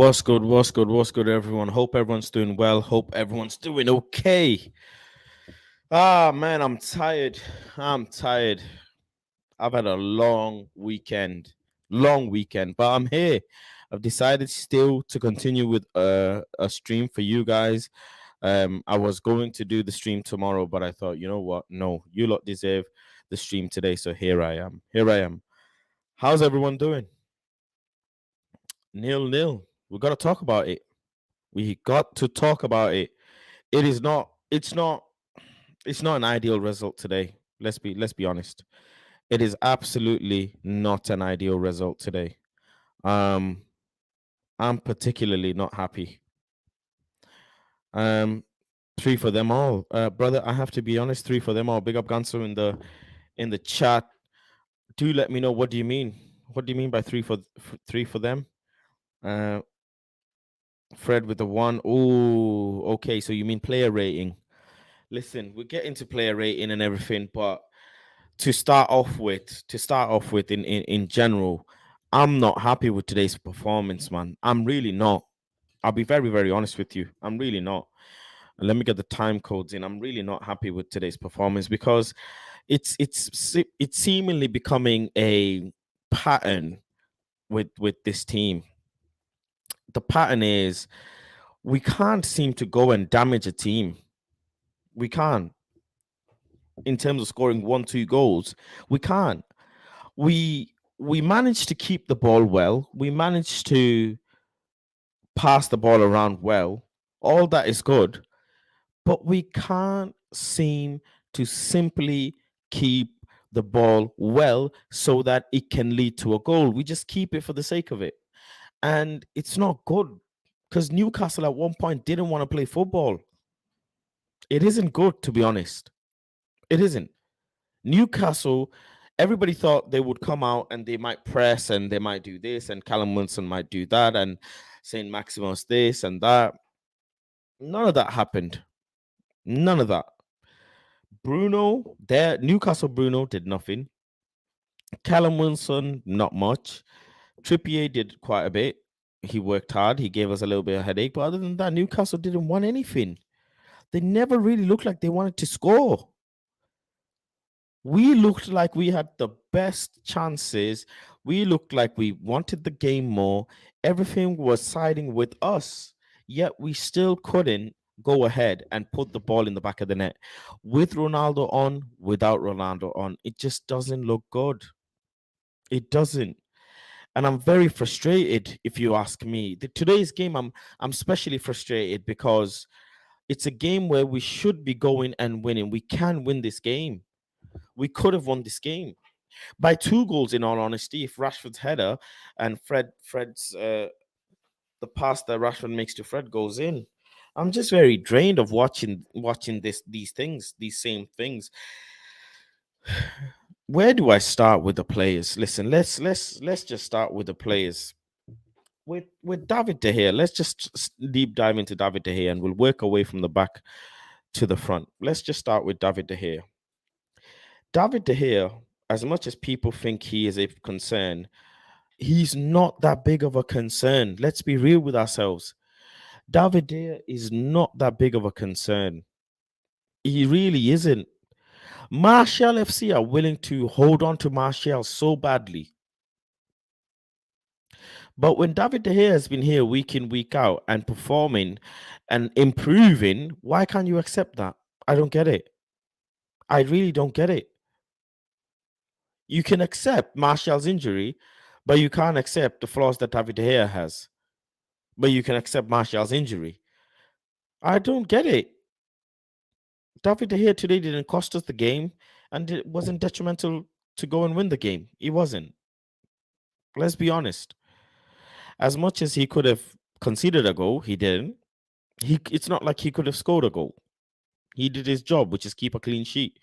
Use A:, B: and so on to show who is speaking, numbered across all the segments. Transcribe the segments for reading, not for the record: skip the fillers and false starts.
A: What's good? What's good? What's good, everyone? Hope everyone's doing well. Hope everyone's doing okay. Man, I'm tired. I'm tired. I've had a long weekend, but I'm here. I've decided still to continue with a stream for you guys. I was going to do the stream tomorrow, but I thought, you know what? No, you lot deserve the stream today. So here I am. Here I am. How's everyone doing? 0-0. We got to talk about it. We got to talk about it. It is not. It's not an ideal result today. Let's be honest. It is absolutely not an ideal result today. Um, I'm particularly not happy. Um, three for them all, brother. I have to be honest. Three for them all. Big up Ganso in the chat. Do let me know, what do you mean? What do you mean by three for them? Uh, Fred with the one. Oh, okay. So you mean player rating? Listen, we'll get into player rating and everything, but to start off with in general, I'm not happy with today's performance, man. I'm really not. I'll be very, very honest with you. I'm really not. And let me get the time codes in. I'm really not happy with today's performance because it's seemingly becoming a pattern with this team. The pattern is we can't seem to go and damage a team. We can't. In terms of scoring 1-2 goals, we can't. We managed to keep the ball well. We managed to pass the ball around well. All that is good, but we can't seem to simply keep the ball well so that it can lead to a goal. We just keep it for the sake of it. And it's not good because Newcastle at one point didn't want to play football. It isn't good, to be honest. It isn't. Newcastle, everybody thought they would come out and they might press and they might do this, and Callum Wilson might do that, and St. Maximus this and that. None of that happened. None of that. Newcastle Bruno did nothing. Callum Wilson, not much. Trippier did quite a bit. He worked hard. He gave us a little bit of headache. But other than that, Newcastle didn't want anything. They never really looked like they wanted to score. We looked like we had the best chances. We looked like we wanted the game more. Everything was siding with us, yet we still couldn't go ahead and put the ball in the back of the net. With Ronaldo on, without Ronaldo on, it just doesn't look good. It doesn't. And I'm very frustrated, if you ask me. Today's game, I'm especially frustrated because it's a game where we should be going and winning. We can win this game. We could have won this game by 2 goals, in all honesty. If Rashford's header and Fred's the pass that Rashford makes to Fred goes in. I'm just very drained of watching these same things. Where do I start with the players? Listen, let's just start with the players. With David De Gea, let's just deep dive into David De Gea and we'll work away from the back to the front. Let's just start with David De Gea. David De Gea, as much as people think he is a concern, he's not that big of a concern. Let's be real with ourselves. David De Gea is not that big of a concern. He really isn't. Martial FC are willing to hold on to Martial so badly. But when David De Gea has been here week in, week out and performing and improving, why can't you accept that? I don't get it. I really don't get it. You can accept Martial's injury, but you can't accept the flaws that David De Gea has. But you can accept Martial's injury. I don't get it. David De Gea today didn't cost us the game, and it wasn't detrimental to go and win the game. He wasn't. Let's be honest. As much as he could have conceded a goal, he didn't. It's not like he could have scored a goal. He did his job, which is keep a clean sheet.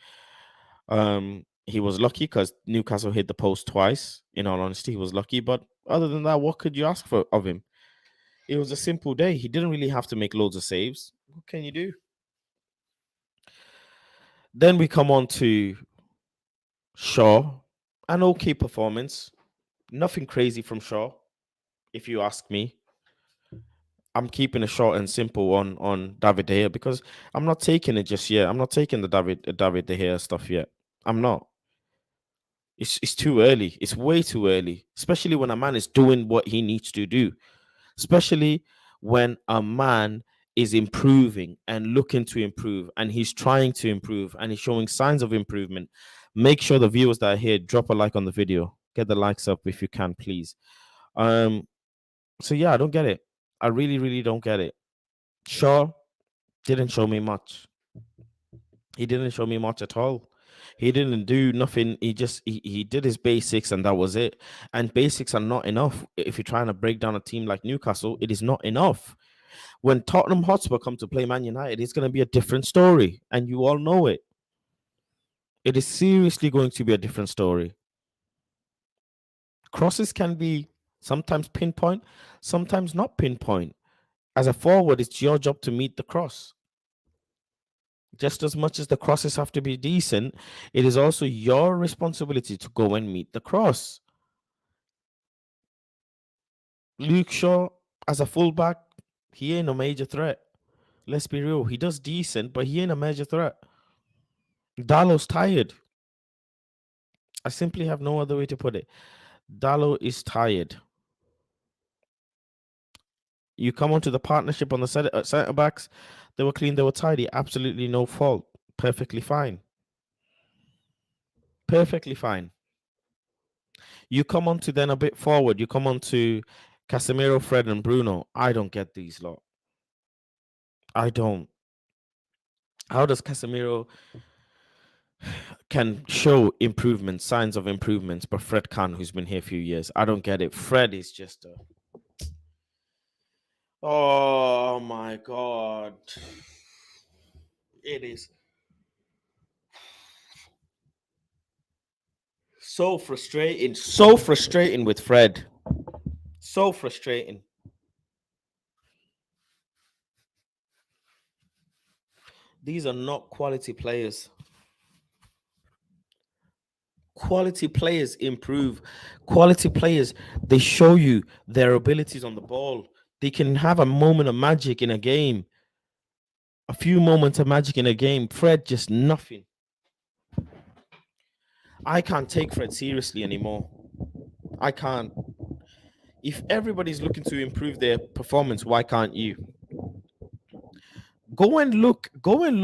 A: He was lucky because Newcastle hit the post twice. In all honesty, he was lucky. But other than that, what could you ask for of him? It was a simple day. He didn't really have to make loads of saves. What can you do? Then we come on to Shaw. An okay performance. Nothing crazy from Shaw, if you ask me. I'm keeping it short and simple on David De Gea because I'm not taking it just yet. I'm not taking the David De Gea stuff yet. I'm not. It's too early. It's way too early, especially when a man is doing what he needs to do. Especially when a man is improving and looking to improve, and he's trying to improve, and he's showing signs of improvement. Make sure the viewers that are here drop a like on the video. Get the likes up if you can, please. Um. So yeah, I don't get it. I really, really don't get it. Shaw didn't show me much. He didn't show me much at all. He didn't do nothing. He did his basics and that was it. And basics are not enough. If you're trying to break down a team like Newcastle, it is not enough. When Tottenham Hotspur come to play Man United, it's going to be a different story. And you all know it. It is seriously going to be a different story. Crosses can be sometimes pinpoint, sometimes not pinpoint. As a forward, it's your job to meet the cross. Just as much as the crosses have to be decent, it is also your responsibility to go and meet the cross. Luke Shaw, as a fullback, he ain't a major threat. Let's be real. He does decent, but he ain't a major threat. Dallow's tired. I simply have no other way to put it. Dallow is tired. You come onto the partnership on the centre backs, they were clean, they were tidy, absolutely no fault. Perfectly fine. Perfectly fine. You come on to then a bit forward. You come on to Casemiro, Fred, and Bruno. I don't get these lot. I don't. How does Casemiro can show improvements, signs of improvements, but Fred can't, who's been here a few years? I don't get it. Fred is just a... Oh my God. It is so frustrating. So frustrating with Fred. So frustrating. These are not quality players. Quality players improve. Quality players, they show you their abilities on the ball. They can have a moment of magic in a game. A few moments of magic in a game. Fred, just nothing. I can't take Fred seriously anymore. I can't. If everybody's looking to improve their performance, why can't you? Go and look at go and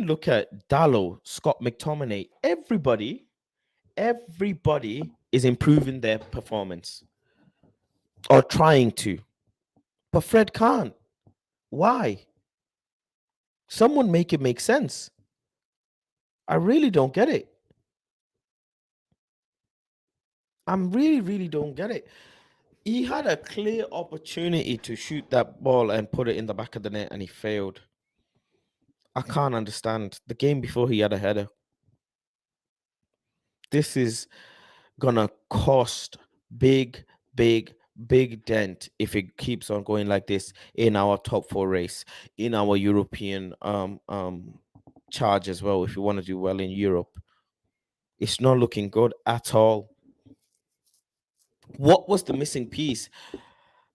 A: look at Dallow, Scott McTominay. Everybody is improving their performance or trying to. But Fred can't. Why? Someone make it make sense. I really don't get it. I'm really, really don't get it. He had a clear opportunity to shoot that ball and put it in the back of the net and he failed. I can't understand. The game before he had a header. This is gonna cost big dent if it keeps on going like this in our top four race, in our European charge as well. If you want to do well in Europe, it's not looking good at all. What was the missing piece?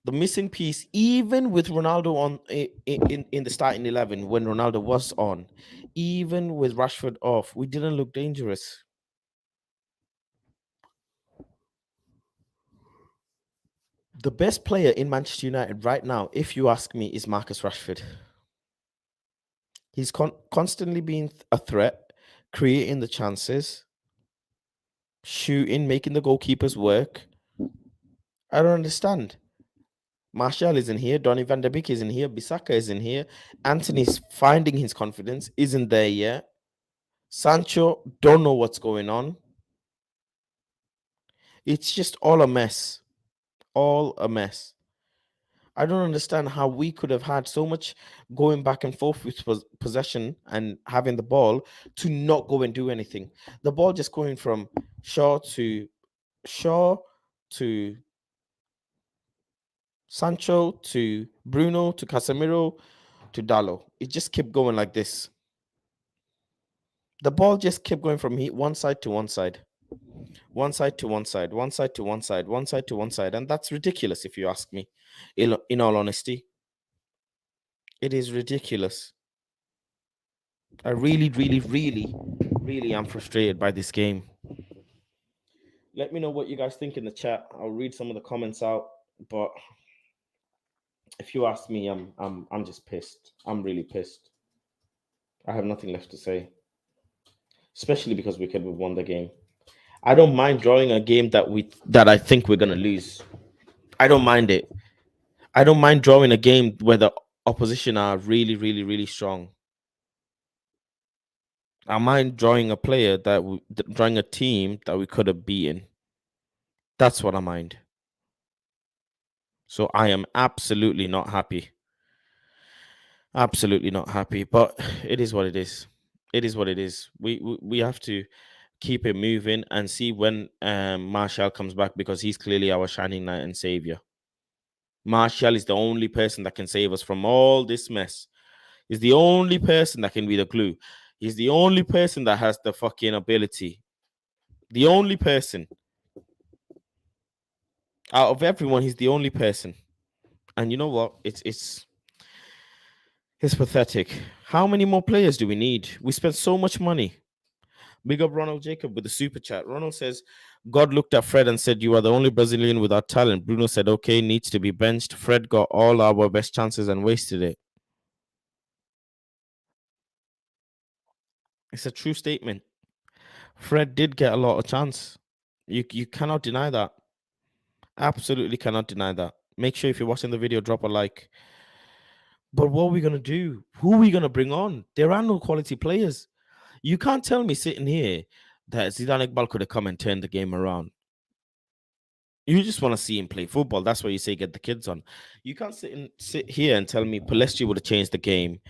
A: The missing piece, even with Ronaldo on in the starting 11 when Ronaldo was on, even with Rashford off, we didn't look dangerous. The best player in Manchester United right now, if you ask me, is Marcus Rashford. He's constantly being a threat, creating the chances, shooting, making the goalkeepers work. I don't understand. Martial isn't here. Donny van der Beek isn't here. Bissaka isn't here. Anthony's finding his confidence, isn't there yet. Sancho, don't know what's going on. It's just all a mess. All a mess. I don't understand how we could have had so much going back and forth with possession and having the ball to not go and do anything. The ball just going from Shaw to Sancho to Bruno to Casemiro to Dallo. It just kept going like this. The ball just kept going from one side to one side. One side to one side, one side to one side, one side to one side. And that's ridiculous if you ask me. In all honesty, it is ridiculous. I really, really, really, really am frustrated by this game. Let me know what you guys think in the chat. I'll read some of the comments out. But if you ask me, I'm just pissed. I'm really pissed. I have nothing left to say. Especially because we could have won the game. I don't mind drawing a game that I think we're gonna lose. I don't mind it. I don't mind drawing a game where the opposition are really, really, really strong. I mind drawing a player drawing a team that we could have beaten. That's what I mind. So I am absolutely not happy. Absolutely not happy. But it is what it is. It is what it is. We have to keep it moving and see when Marshall comes back, because he's clearly our shining knight and savior. Marshall is the only person that can save us from all this mess. He's the only person that can be the glue. He's the only person that has the fucking ability. The only person. Out of everyone, he's the only person. And you know what? It's pathetic. How many more players do we need? We spent so much money. Big up Ronald Jacob with the super chat. Ronald says, God looked at Fred and said, "You are the only Brazilian without talent." Bruno said, "Okay, needs to be benched." Fred got all our best chances and wasted it. It's a true statement. Fred did get a lot of chance. You cannot deny that. Absolutely cannot deny that. Make sure if you're watching the video, drop a like. But what are we gonna do? Who are we gonna bring on? There are no quality players. You can't tell me sitting here that Zidane Iqbal could have come and turned the game around. You just want to see him play football. That's why you say get the kids on. You can't sit here and tell me Palestri would have changed the game.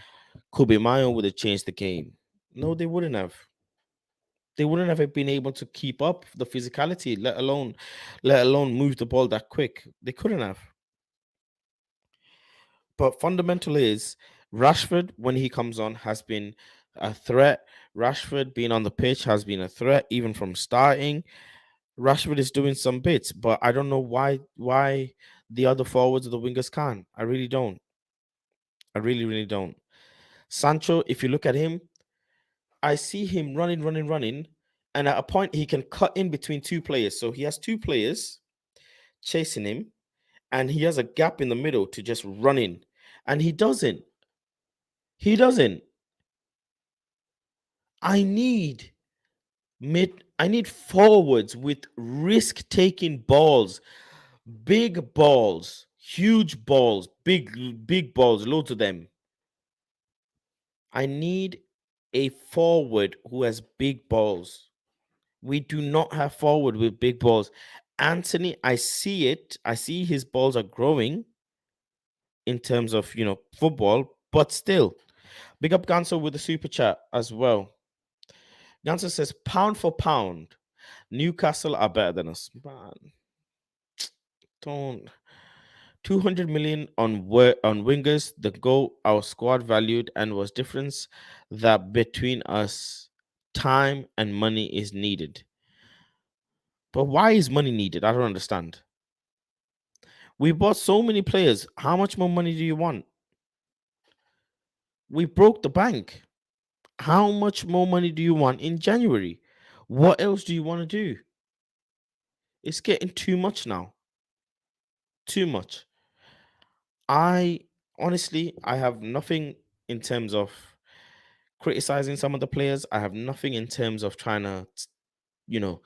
A: Kobe Mayo would have changed the game. No, they wouldn't have. They wouldn't have been able to keep up the physicality, let alone move the ball that quick. They couldn't have. But fundamental is Rashford, when he comes on, has been a threat. Rashford being on the pitch has been a threat, even from starting. Rashford is doing some bits, but I don't know why the other forwards or the wingers can't. I really don't. I really, really don't. Sancho, if you look at him, I see him running, running, running, and at a point he can cut in between two players. So he has two players chasing him, and he has a gap in the middle to just run in. And he doesn't. He doesn't. I need I need forwards with risk-taking balls, big balls, huge balls, big balls, loads of them. I need a forward who has big balls. We do not have forward with big balls. Anthony, I see it. I see his balls are growing in terms of, football, but still. Big up Ganso with the super chat as well. Ganso says, pound for pound, Newcastle are better than us. Man, don't. 200 million on wingers, the goal our squad valued, and was difference that between us time and money is needed. But why is money needed? I don't understand. We bought so many players. How much more money do you want? We broke the bank. How much more money do you want in January? What else do you want to do? It's getting too much now. Too much. I honestly, I have nothing in terms of criticizing some of the players. I have nothing in terms of trying to, you know,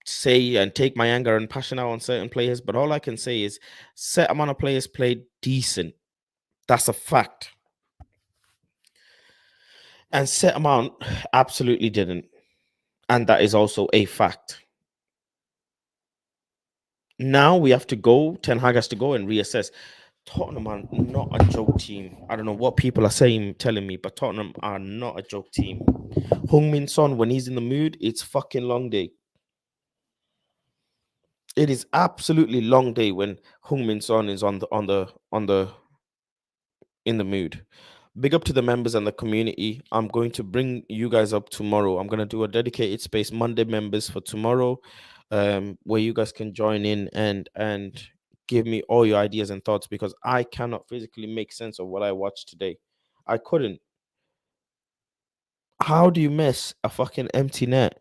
A: say and take my anger and passion out on certain players. But all I can say is set amount of players played decent. That's a fact. And set amount absolutely didn't. And that is also a fact. Now we have to go. Ten Hag has to go and reassess. Tottenham are not a joke team. I don't know what people are telling me, but Tottenham are not a joke team. Heung-min Son, when he's in the mood, it's fucking long day. It is absolutely long day when Heung-min Son is in the mood. Big up to the members and the community. I'm going to bring you guys up tomorrow. I'm going to do a dedicated space Monday members for tomorrow, where you guys can join in and give me all your ideas and thoughts, because I cannot physically make sense of what I watched today. I couldn't. How do you miss a fucking empty net?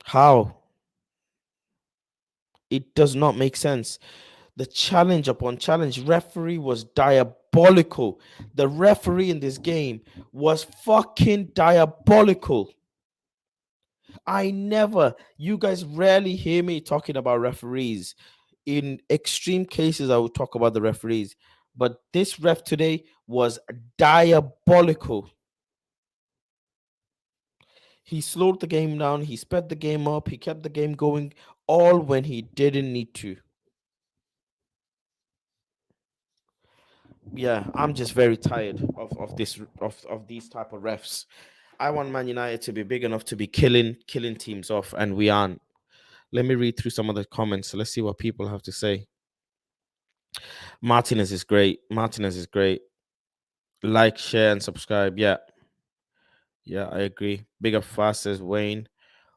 A: How? It does not make sense. The challenge upon challenge, referee was diabolical. The referee in this game was fucking diabolical. You guys rarely hear me talking about referees. In extreme cases, I would talk about the referees. But this ref today was diabolical. He slowed the game down, he sped the game up, he kept the game going, all when he didn't need to. Yeah, I'm just very tired of these type of refs. I want Man United to be big enough to be killing teams off, and we aren't. Let me read through some of the comments. Let's see what people have to say. Martinez is great. Martinez is great. Like, share, and subscribe. Yeah, yeah, I agree. Big up fast, says Wayne.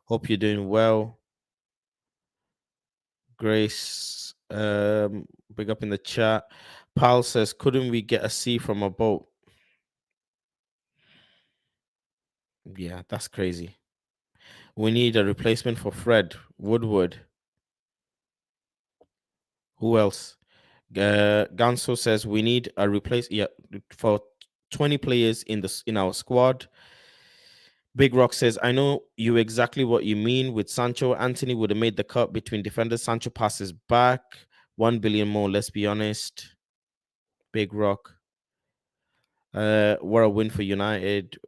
A: Hope you're doing well. Grace, big up in the chat. Pal says, couldn't we get a C from a boat? Yeah, that's crazy. We need a replacement for Fred Woodward. Who else? Ganso says we need a replace. Yeah, for 20 players in our squad. Big Rock says, I know you exactly what you mean with Sancho. Anthony would have made the cut between defenders. Sancho passes back. 1 billion more, let's be honest. Big Rock. What a win for United.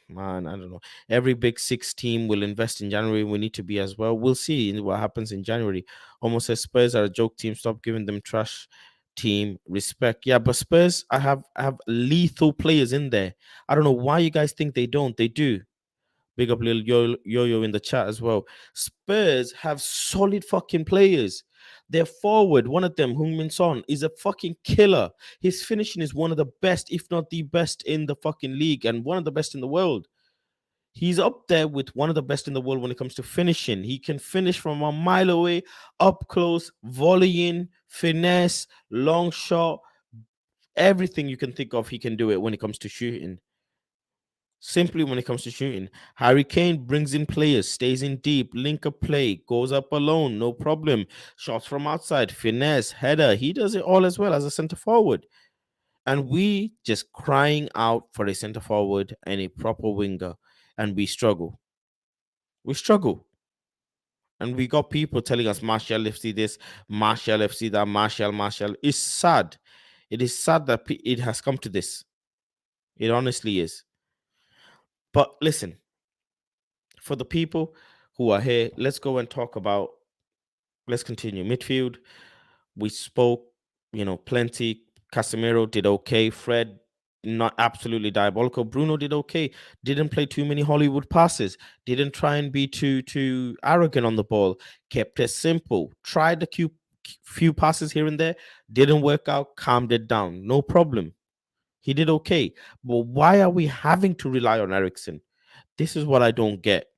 A: Man, I don't know. Every big six team will invest in January. We need to be as well. We'll see what happens in January. Almost says Spurs are a joke team. Stop giving them trash team respect. Yeah, but Spurs, I have lethal players in there. I don't know why you guys think they don't. They do. Big up little yo in the chat as well. Spurs have solid fucking players. Their forward, one of them, Heung-min Son, is a fucking killer. His finishing is one of the best, if not the best in the fucking league, and one of the best in the world. He's up there with one of the best in the world when it comes to finishing. He can finish from a mile away, up close, volleying, finesse, long shot, everything you can think of. He can do it when it comes to shooting. Simply when it comes to shooting, Harry Kane brings in players, stays in deep, link up play, goes up alone, no problem. Shots from outside, finesse, header. He does it all as well as a center forward. And we just crying out for a center forward and a proper winger, and we struggle. We struggle. And we got people telling us Martial FC this, Martial FC that, Martial. It's sad. It is sad that it has come to this. It honestly is. But listen, for the people who are here, let's go and talk about. Let's continue midfield. We spoke, plenty. Casemiro did okay. Fred, not absolutely diabolical. Bruno did okay. Didn't play too many Hollywood passes. Didn't try and be too arrogant on the ball. Kept it simple. Tried a few passes here and there. Didn't work out. Calmed it down. No problem. He did okay. But why are we having to rely on Ericsson? This is what I don't get.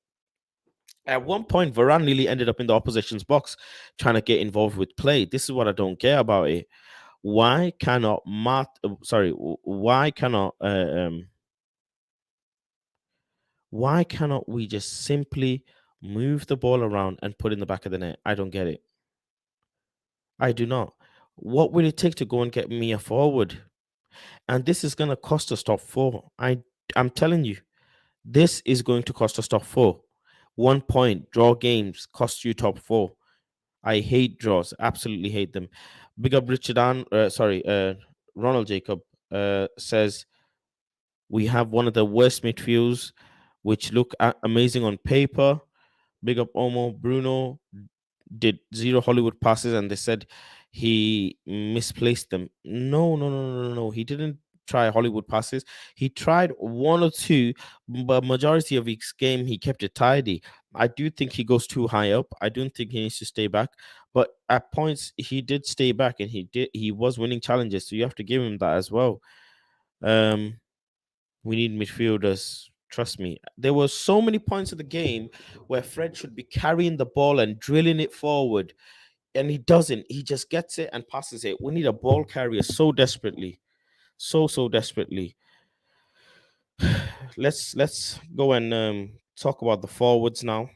A: At one point, Varane nearly ended up in the opposition's box trying to get involved with play. This is what I don't get about it. Why cannot why cannot we just simply move the ball around and put in the back of the net? I don't get it. I do not. What will it take to go and get me a forward? And this is going to cost us top four. I'm telling you, this is going to cost us top four. 1 point, draw games, cost you top four. I hate draws, absolutely hate them. Big up Ronald Jacob says we have one of the worst midfields, which look amazing on paper. Big up Omo. Bruno did 0 Hollywood passes, and they said he misplaced them. No. He didn't try Hollywood passes. He tried 1 or 2, but majority of his game he kept it tidy. I do think he goes too high up. I don't think he needs to stay back. But at points he did stay back, and he was winning challenges. So you have to give him that as well. Um, we need midfielders. Trust me. There were so many points of the game where Fred should be carrying the ball and drilling it forward, and he doesn't. He just gets it and passes it. We need a ball carrier so desperately, so desperately. Let's go and talk about the forwards now.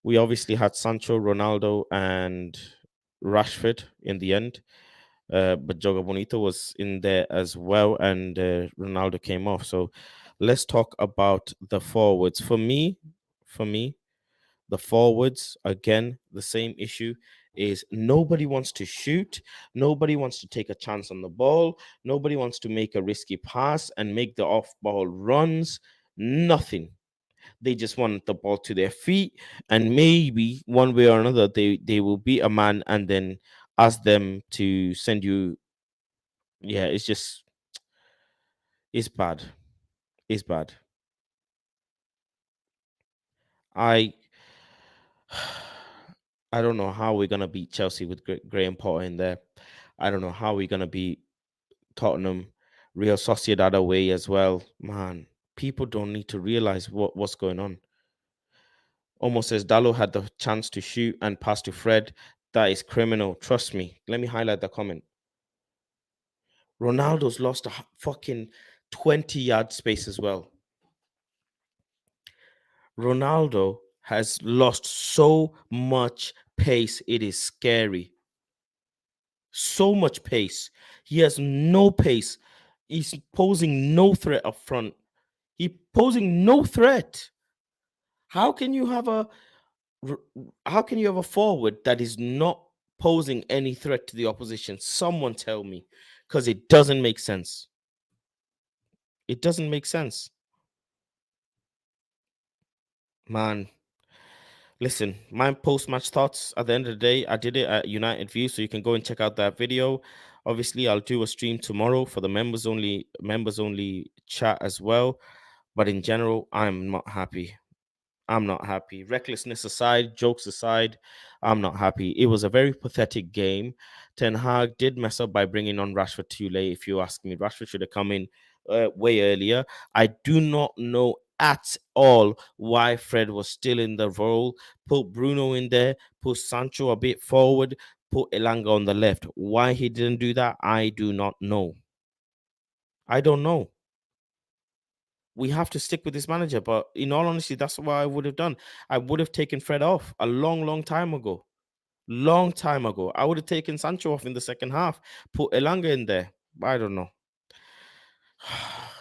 A: We obviously had Sancho, Ronaldo, and Rashford in the end. But Joga Bonito was in there as well, and Ronaldo came off. So let's talk about the forwards. For me, the forwards again, the same issue is nobody wants to shoot, nobody wants to take a chance on the ball, nobody wants to make a risky pass and make the off-ball runs. Nothing. They just want the ball to their feet, and maybe one way or another, they will beat a man and then ask them to send you. Yeah, it's just it's bad. It's bad. I I don't know how we're gonna beat Chelsea with Graham Potter in there. I don't know how we're gonna beat Tottenham, Real Sociedad away as well. Man, people don't need to realize what's going on. Almost as Dallo had the chance to shoot and pass to Fred. That is criminal. Trust me. Let me highlight the comment. Ronaldo's lost a fucking 20-yard space as well. Ronaldo has lost so much pace. It is scary. So much pace. He has no pace. He's posing no threat up front. He posing no threat. How can you have a r- how can you have a forward that is not posing any threat to the opposition? Someone tell me, because it doesn't make sense. It doesn't make sense, man. Listen, my post-match thoughts at the end of the day, I did it at United View, so you can go and check out that video. Obviously, I'll do a stream tomorrow for the members only chat as well. But in general, I'm not happy. I'm not happy. Recklessness aside, jokes aside, I'm not happy. It was a very pathetic game. Ten Hag did mess up by bringing on Rashford too late. If you ask me, Rashford should have come in way earlier. I do not know at all why Fred was still in the role. Put Bruno in there, put Sancho a bit forward, put Elanga on the left. Why he didn't do that, I do not know. I don't know. We have to stick with this manager. But in all honesty, that's what I would have done. I would have taken Fred off a long time ago. Long time ago. I would have taken Sancho off in the second half, put Elanga in there. I don't know.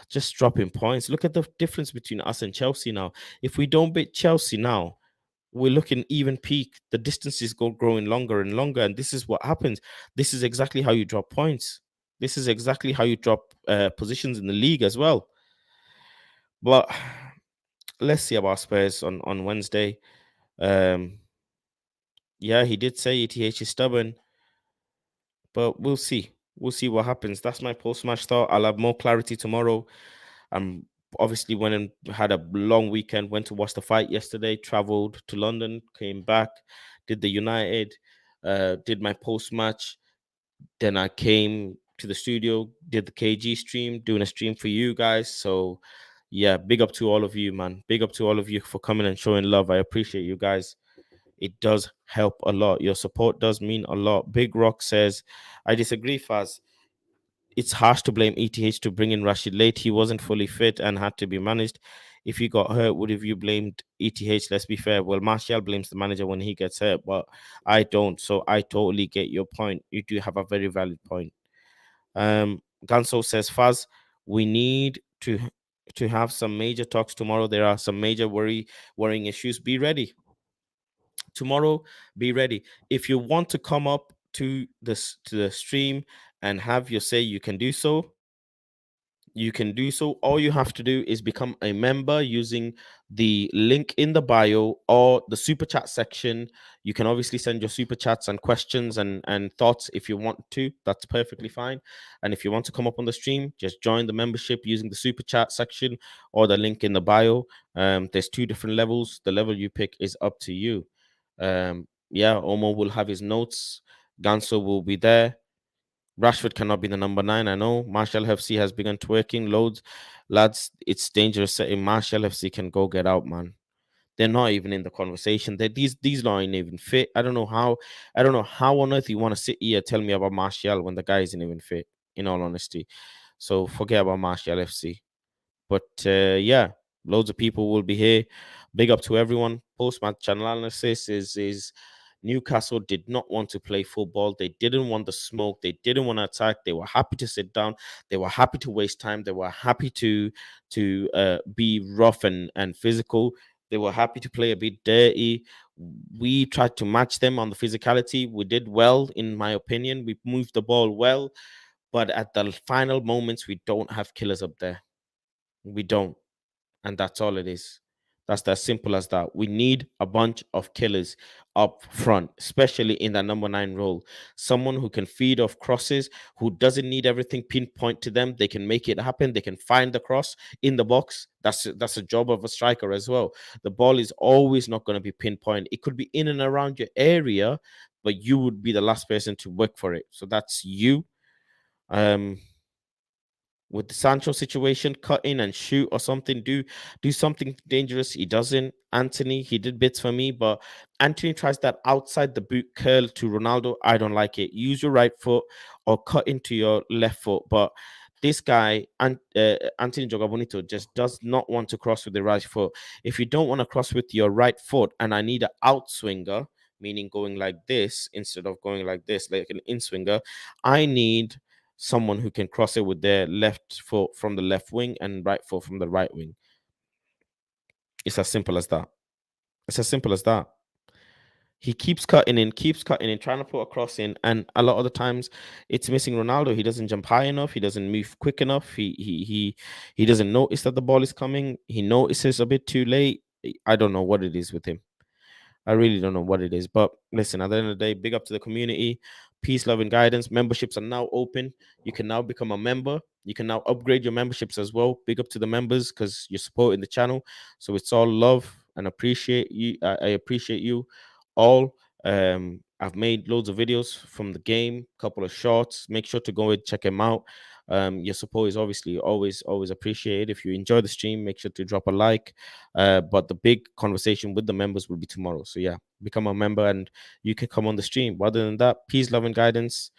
A: Just dropping points. Look at the difference between us and Chelsea now. If we don't beat Chelsea now, we're looking even peak. The distances go growing longer and longer. And this is what happens. This is exactly how you drop points. This is exactly how you drop positions in the league as well. But let's see about Spurs on Wednesday. Um, yeah, he did say ETH is stubborn, but we'll see. We'll see what happens. That's my post match thought. I'll have more clarity tomorrow. I'm obviously went and had a long weekend. Went to watch the fight yesterday. Traveled to London, came back, did the United, did my post match. Then I came to the studio, did the KG stream, doing a stream for you guys. So yeah, big up to all of you, man. Big up to all of you for coming and showing love. I appreciate you guys. It does help a lot. Your support does mean a lot. Big Rock says, I disagree, Faz. It's harsh to blame ETH to bring in Rashid late. He wasn't fully fit and had to be managed. If he got hurt, would have you blamed ETH? Let's be fair. Well, Martial blames the manager when he gets hurt, but I don't. So I totally get your point. You do have a very valid point. Ganso says, Faz, we need to have some major talks tomorrow. There are some major worrying issues. Be ready tomorrow. Be ready. If you want to come up to the stream and have your say, you can do so. You can do so. All you have to do is become a member using the link in the bio or the super chat section. You can obviously send your super chats and questions and thoughts if you want to. That's perfectly fine. And if you want to come up on the stream, just join the membership using the super chat section or the link in the bio. There's two different levels. The level you pick is up to you. Yeah, Omo will have his notes. Ganso will be there. Rashford cannot be the number 9. I know Marshall FC has begun twerking loads. Lads, it's dangerous setting. Marshall FC can go get out, man. They're not even in the conversation. These lot ain't even fit. I don't know how on earth you want to sit here tell me about Martial when the guy isn't even fit, in all honesty. So forget about Martial FC. But yeah, loads of people will be here. Big up to everyone. Post match channel analysis is Newcastle did not want to play football. They didn't want the smoke. They didn't want to attack. They were happy to sit down. They were happy to waste time. They were happy to be rough and physical. They were happy to play a bit dirty. We tried to match them on the physicality. We did well, in my opinion. We moved the ball well, but at the final moments, we don't have killers up there. We don't. And that's all it is. That's as simple as that. We need a bunch of killers up front, especially in that number 9 role. Someone who can feed off crosses, who doesn't need everything pinpoint to them. They can make it happen. They can find the cross in the box. That's a job of a striker as well. The ball is always not going to be pinpoint. It could be in and around your area, but you would be the last person to work for it. So that's you. Um, with the Sancho situation, cut in and shoot or something. Do something dangerous. He doesn't. Anthony, he did bits for me, but Anthony tries that outside the boot curl to Ronaldo. I don't like it. Use your right foot or cut into your left foot. But this guy, Anthony Jogabonito, just does not want to cross with the right foot. If you don't want to cross with your right foot, and I need an outswinger, meaning going like this instead of going like this, like an inswinger, I need someone who can cross it with their left foot from the left wing and right foot from the right wing. It's as simple as that. It's as simple as that. He keeps cutting in, trying to put a cross in, and a lot of the times it's missing Ronaldo. He doesn't jump high enough. He doesn't move quick enough. He doesn't notice that the ball is coming. He notices a bit too late. I don't know what it is with him. I really don't know what it is. But listen, at the end of the day, big up to the community. Peace, love, and guidance. Memberships are now open. You can now become a member. You can now upgrade your memberships as well. Big up to the members because you're supporting the channel. So it's all love and appreciate you. I appreciate you all. I've made loads of videos from the game, couple of shorts. Make sure to go and check them out. Your support is obviously always appreciated. If you enjoy the stream, make sure to drop a like. But the big conversation with the members will be tomorrow. So yeah, become a member and you can come on the stream. Other than that, peace, love, and guidance.